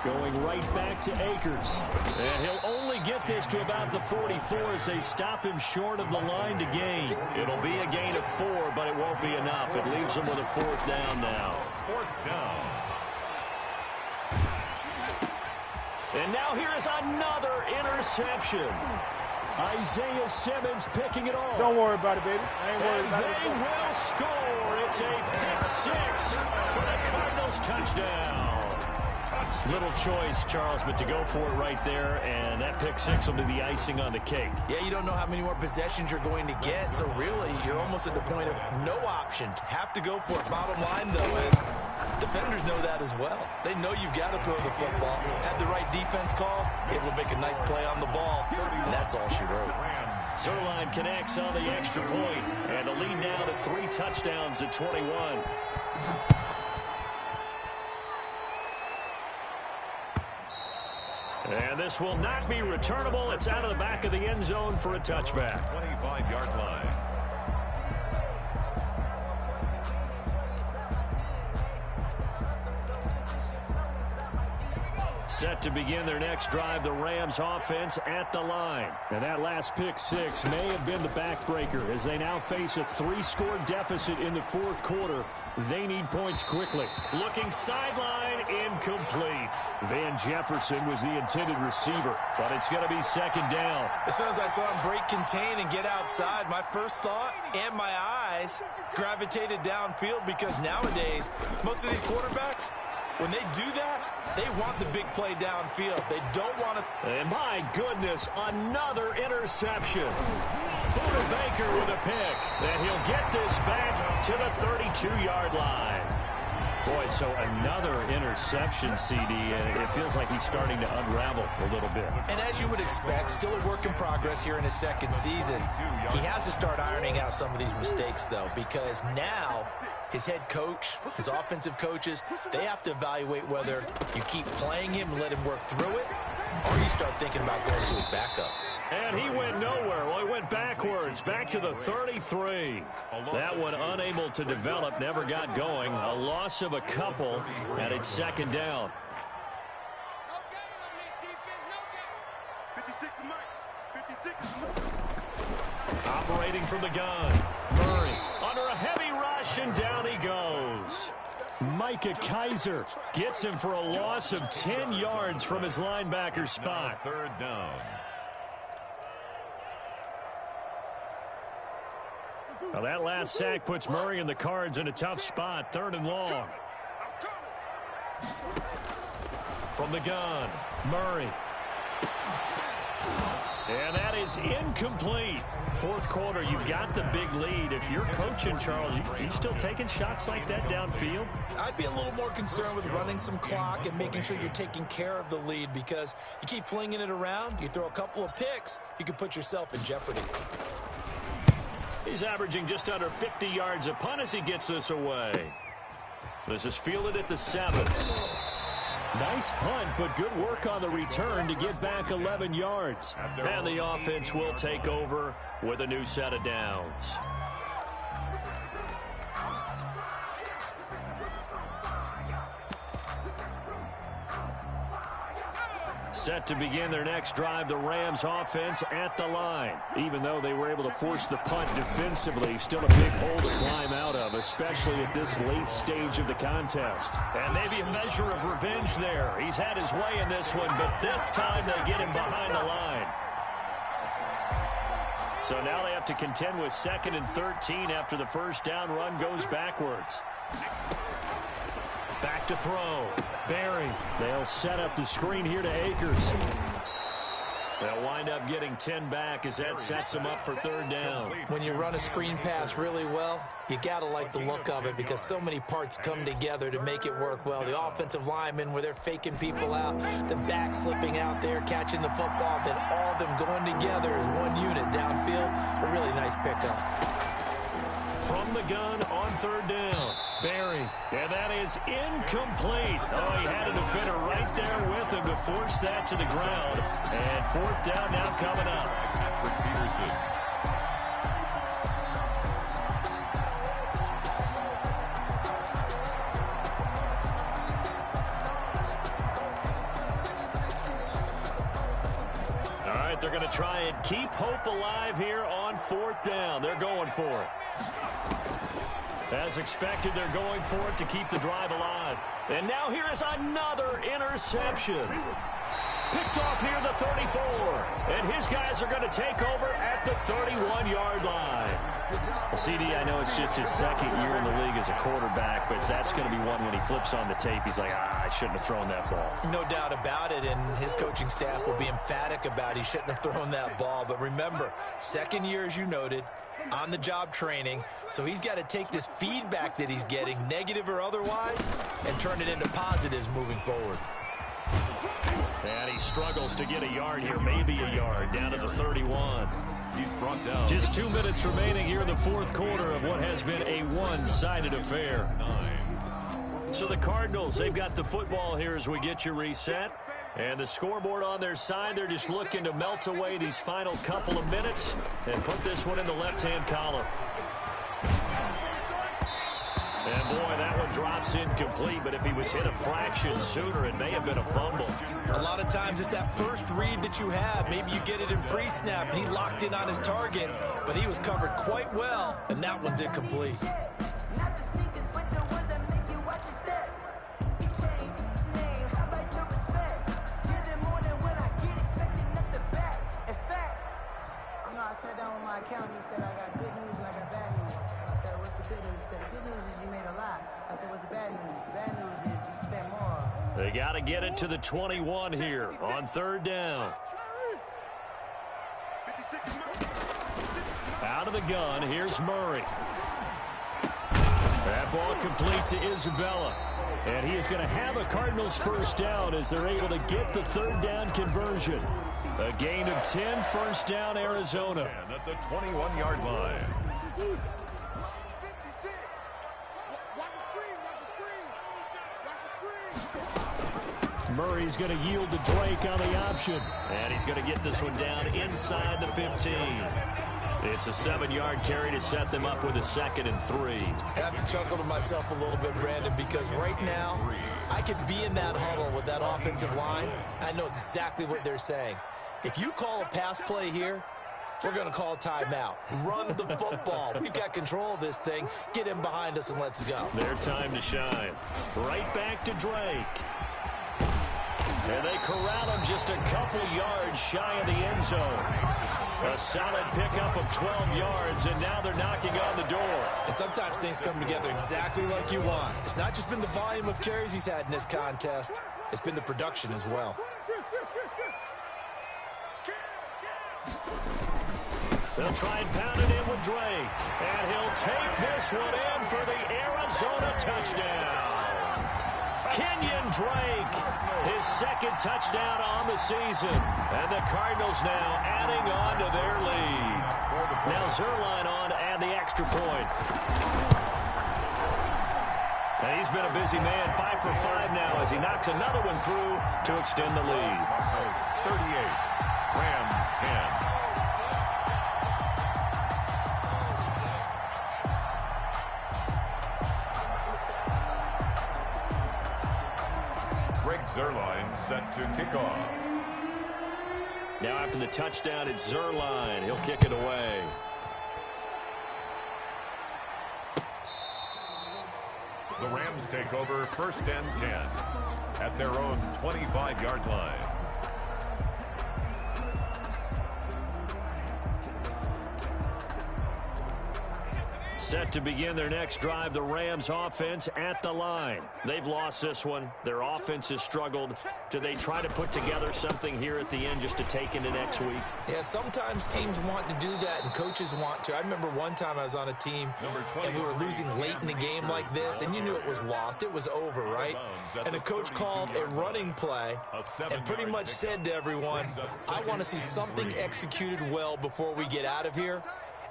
Going right back to Akers. And he'll only get this to about the 44 as they stop him short of the line to gain. It'll be a gain of 4, but it won't be enough. It leaves him with a 4th down now. 4th down. And now here is another interception. Isaiah Simmons picking it off. Don't worry about it, baby. I ain't worried about it. They will score. It's a pick-6 for the Cardinals touchdown. Little choice, Charles, but to go for it right there, and that pick-6 will be the icing on the cake. Yeah, you don't know how many more possessions you're going to get, so really you're almost at the point of no option. Have to go for it. Bottom line, though, is defenders know that as well. They know you've got to throw the football. Had the right defense call, able to make a nice play on the ball, and that's all she wrote. Zerline connects on the extra point, and the lead now to 3 touchdowns at 21. And this will not be returnable. It's out of the back of the end zone for a touchback. 25-yard line. Set to begin their next drive, the Rams offense at the line. And that last pick-6 may have been the backbreaker as they now face a 3-score deficit in the 4th quarter. They need points quickly. Looking sideline, incomplete. Van Jefferson was the intended receiver, but it's going to be 2nd down. As soon as I saw him break contain and get outside, my first thought and my eyes gravitated downfield, because nowadays, most of these quarterbacks, when they do that, they want the big play downfield. They don't want to. And my goodness, another interception. Buda Baker with a pick. And he'll get this back to the 32-yard line. Boy, so another interception, CD, and it feels like he's starting to unravel a little bit. And as you would expect, still a work in progress here in his 2nd season. He has to start ironing out some of these mistakes, though, because now his head coach, his offensive coaches, they have to evaluate whether you keep playing him and let him work through it, or you start thinking about going to his backup. And he went nowhere. Well, he went backwards, back to the 33. That one unable to develop, never got going. A loss of a couple, and it's 2nd down. Operating from the gun. Murray under a heavy rush, and down he goes. Micah Kaiser gets him for a loss of 10 yards from his linebacker spot. 3rd down. Well, that last sack puts Murray and the Cards in a tough spot. 3rd and long. From the gun, Murray. And that is incomplete. 4th quarter, you've got the big lead. If you're coaching, Charles, you still taking shots like that downfield? I'd be a little more concerned with running some clock and making sure you're taking care of the lead, because you keep flinging it around, you throw a couple of picks, you can put yourself in jeopardy. He's averaging just under 50 yards a punt as he gets this away. This is fielded at the 7. Nice punt, but good work on the return to get back 11 yards. And the offense will take over with a new set of downs. Set to begin their next drive, the Rams offense at the line. Even though they were able to force the punt defensively, still a big hole to climb out of, especially at this late stage of the contest. And maybe a measure of revenge there. He's had his way in this one, but this time they get him behind the line. So now they have to contend with 2nd and 13 after the 1st down run goes backwards. Back to throw. Barry. They'll set up the screen here to Akers. They'll wind up getting 10 back as that sets them up for 3rd down. When you run a screen pass really well, you got to like the look of it, because so many parts come together to make it work well. The offensive linemen, where they're faking people out, the back slipping out there, catching the football, then all of them going together as one unit downfield. A really nice pickup. From the gun on 3rd down. Barry. And that is incomplete. Oh, he had a defender right there with him to force that to the ground. And 4th down now coming up. Patrick Peterson. it. They're going to try and keep hope alive here on fourth down. They're going for it. As expected, they're going for it to keep the drive alive. And now here is another interception. Picked off near the 34. And his guys are going to take over at the 31-yard line. Well, CD, I know it's just his second year in the league as a quarterback, but that's going to be one when he flips on the tape. He's like, I shouldn't have thrown that ball. No doubt about it, and his coaching staff will be emphatic about he shouldn't have thrown that ball. But remember, second year, as you noted, on-the-job training, so he's got to take this feedback that he's getting, negative or otherwise, and turn it into positives moving forward. And he struggles to get a yard here, maybe a yard, down to the 31. He's brought down. Just 2 minutes remaining here in the fourth quarter of what has been a one-sided affair. So the Cardinals, they've got the football here as we get you reset. And the scoreboard on their side, they're just looking to melt away these final couple of minutes and put this one in the left-hand column. And, boy, that one drops incomplete, but if he was hit a fraction sooner, it may have been a fumble. A lot of times it's that first read that you have. Maybe you get it in pre-snap, and he locked in on his target, but he was covered quite well, and that one's incomplete. They got to get it to the 21 here on third down. Out of the gun, here's Murray. That ball complete to Isabella. And he is going to have a Cardinals first down as they're able to get the third down conversion. A gain of 10, first down, Arizona. At the 21-yard line. Murray's going to yield to Drake on the option. And he's going to get this one down inside the 15. It's a 7-yard carry to set them up with a 2nd and 3. I have to chuckle to myself a little bit, Brandon, because right now I could be in that huddle with that offensive line. I know exactly what they're saying. If you call a pass play here, we're going to call a timeout. Run the football. We've got control of this thing. Get him behind us and let's go. Their time to shine. Right back to Drake. And they corral him just a couple yards shy of the end zone. A solid pickup of 12 yards, and now they're knocking on the door. And sometimes things come together exactly like you want. It's not just been the volume of carries he's had in this contest. It's been the production as well. They'll try and pound it in with Drake. And he'll take this one in for the Arizona touchdown. Kenyon Drake, his 2nd touchdown on the season. And the Cardinals now adding on to their lead. Now Zerline on to add the extra point. And he's been a busy man, 5 for 5 now as he knocks another one through to extend the lead. 38, Rams 10. Zerline set to kick off. Now after the touchdown, it's Zerline. He'll kick it away. The Rams take over 1st and 10 at their own 25-yard line. Set to begin their next drive, the Rams offense at the line. They've lost this one. Their offense has struggled. Do they try to put together something here at the end just to take into next week? Yeah, sometimes teams want to do that and coaches want to. I remember one time I was on a team and we were losing late in the game like this, and you knew it was lost. It was over, right? And the coach called a running play and pretty much said to everyone, I want to see something executed well before we get out of here.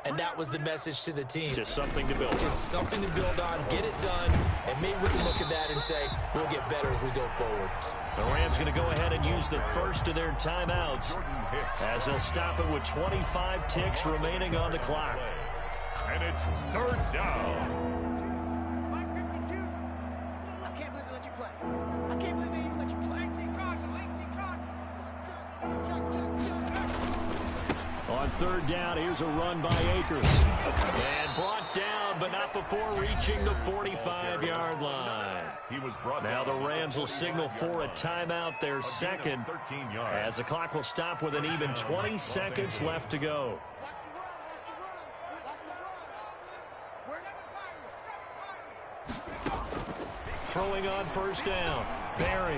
And that was the message to the team. Just something to build on. Just something to build on, get it done, and maybe we can look at that and say, we'll get better as we go forward. The Rams going to go ahead and use the first of their timeouts as they'll stop it with 25 ticks remaining on the clock. And it's 3rd down. I can't believe they let you play. I can't believe they even let you play. 18 Cardinals, 18 Cardinals. Check. On third down, here's a run by Akers. And brought down, but not before reaching the 45-yard line. Now the Rams will signal for a timeout, their second, as the clock will stop with an even 20 seconds left to go. Throwing on first down. Barry.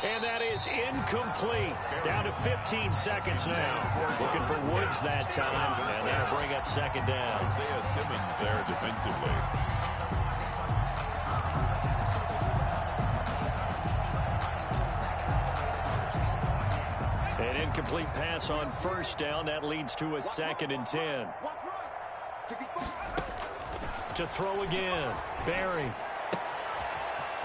And that is incomplete. Down to 15 seconds now. Looking for Woods that time. And that'll bring up second down. Isaiah Simmons there defensively. An incomplete pass on first down. That leads to a 2nd and 10. To throw again. Barry.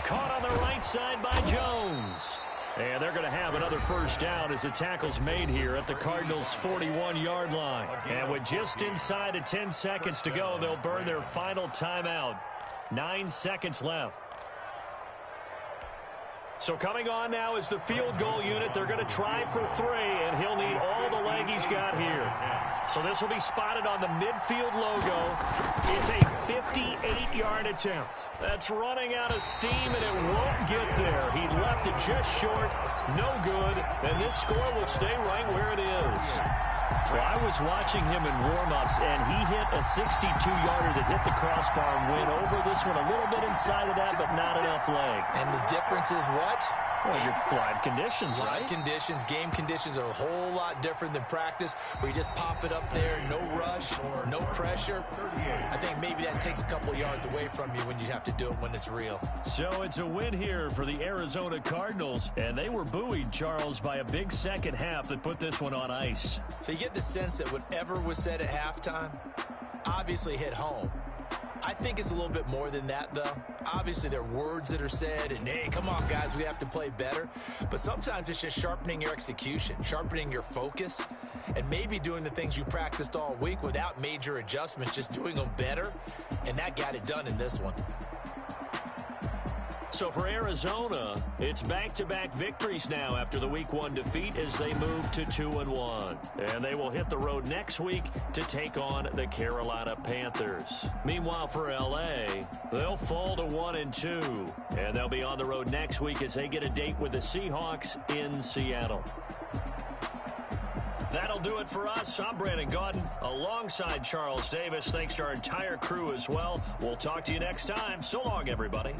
Caught on the right side by Jones. And they're going to have another first down as the tackle's made here at the Cardinals' 41-yard line. And with just inside of 10 seconds to go, they'll burn their final timeout. 9 seconds left. So coming on now is the field goal unit. They're going to try for 3, and he'll need all the leg he's got here. So this will be spotted on the midfield logo. It's a 58-yard attempt. That's running out of steam, and it won't get there. He left it just short. No good. And this score will stay right where it is. Well, I was watching him in warm-ups, and he hit a 62-yarder that hit the crossbar and went over. This one a little bit inside of that, but not enough leg. And the difference is what? Well, your live conditions, right? Live conditions, game conditions are a whole lot different than practice, where you just pop it up there, no rush, no pressure. I think maybe that takes a couple of yards away from you when you have to do it when it's real. So it's a win here for the Arizona Cardinals, and they were buoyed, Charles, by a big second half that put this one on ice. So you get the sense that whatever was said at halftime obviously hit home. I think it's a little bit more than that, though. Obviously, there are words that are said, and, hey, come on, guys, we have to play better. But sometimes it's just sharpening your execution, sharpening your focus, and maybe doing the things you practiced all week without major adjustments, just doing them better, and that got it done in this one. So for Arizona, it's back-to-back victories now after the Week 1 defeat as they move to 2-1. And they will hit the road next week to take on the Carolina Panthers. Meanwhile, for L.A., they'll fall to 1-2. And they'll be on the road next week as they get a date with the Seahawks in Seattle. That'll do it for us. I'm Brandon Gaudin alongside Charles Davis. Thanks to our entire crew as well. We'll talk to you next time. So long, everybody.